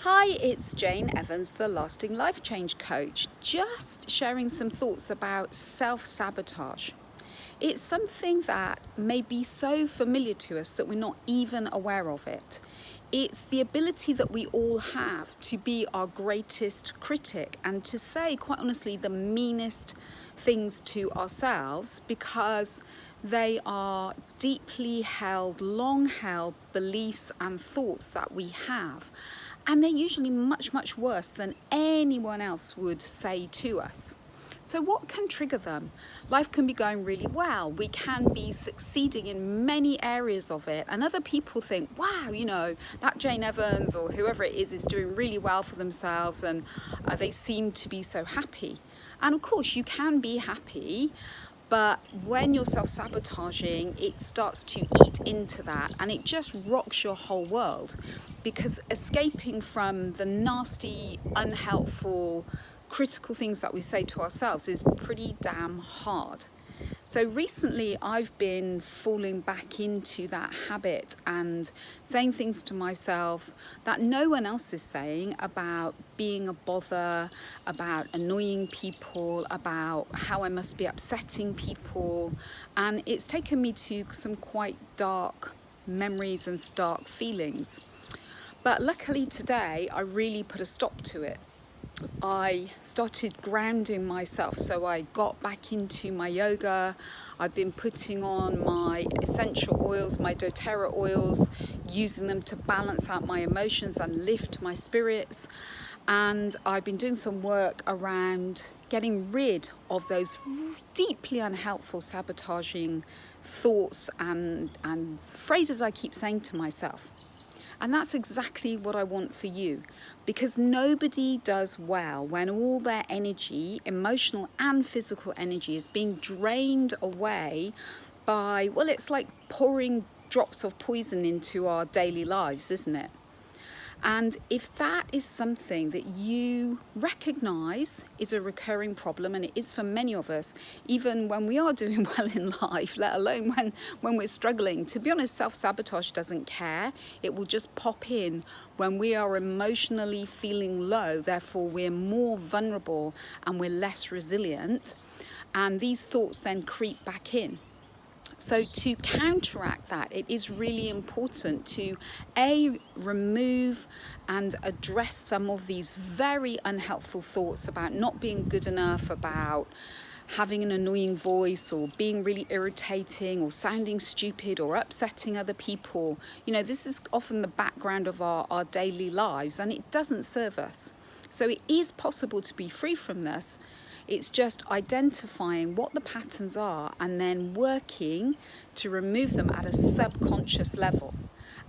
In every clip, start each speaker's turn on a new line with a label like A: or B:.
A: Hi, it's Jane Evans, the Lasting Life Change Coach, just sharing some thoughts about self-sabotage. It's something that may be so familiar to us that we're not even aware of it. It's the ability that we all have to be our greatest critic and to say, quite honestly, the meanest things to ourselves because they are deeply held, long held beliefs and thoughts that we have. And they're usually much, much worse than anyone else would say to us. So what can trigger them? Life can be going really well. We can be succeeding in many areas of it. And other people think, wow, that Jane Evans or whoever it is doing really well for themselves and they seem to be so happy. And of course, you can be happy. But when you're self-sabotaging, it starts to eat into that and it just rocks your whole world, because escaping from the nasty, unhelpful, critical things that we say to ourselves is pretty damn hard. So recently I've been falling back into that habit and saying things to myself that no one else is saying about being a bother, about annoying people, about how I must be upsetting people. And it's taken me to some quite dark memories and stark feelings. But luckily today I really put a stop to it. I started grounding myself, so I got back into my yoga. I've been putting on my essential oils, my doTERRA oils, using them to balance out my emotions and lift my spirits. And I've been doing some work around getting rid of those deeply unhelpful sabotaging thoughts and phrases I keep saying to myself. And that's exactly what I want for you, because nobody does well when all their energy, emotional and physical energy, is being drained away by, well, it's like pouring drops of poison into our daily lives, isn't it? And if that is something that you recognize is a recurring problem, and it is for many of us, even when we are doing well in life, let alone when we're struggling, to be honest, self-sabotage doesn't care. It will just pop in when we are emotionally feeling low, therefore we're more vulnerable and we're less resilient. And these thoughts then creep back in. So to counteract that, it is really important to remove and address some of these very unhelpful thoughts about not being good enough, about having an annoying voice, or being really irritating, or sounding stupid, or upsetting other people. This is often the background of our daily lives, and it doesn't serve us. So it is possible to be free from this. It's just identifying what the patterns are and then working to remove them at a subconscious level.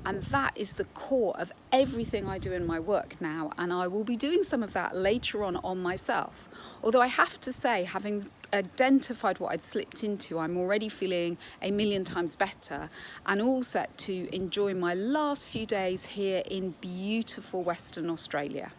A: And that is the core of everything I do in my work now. And I will be doing some of that later on myself. Although I have to say, having identified what I'd slipped into, I'm already feeling a million times better and all set to enjoy my last few days here in beautiful Western Australia.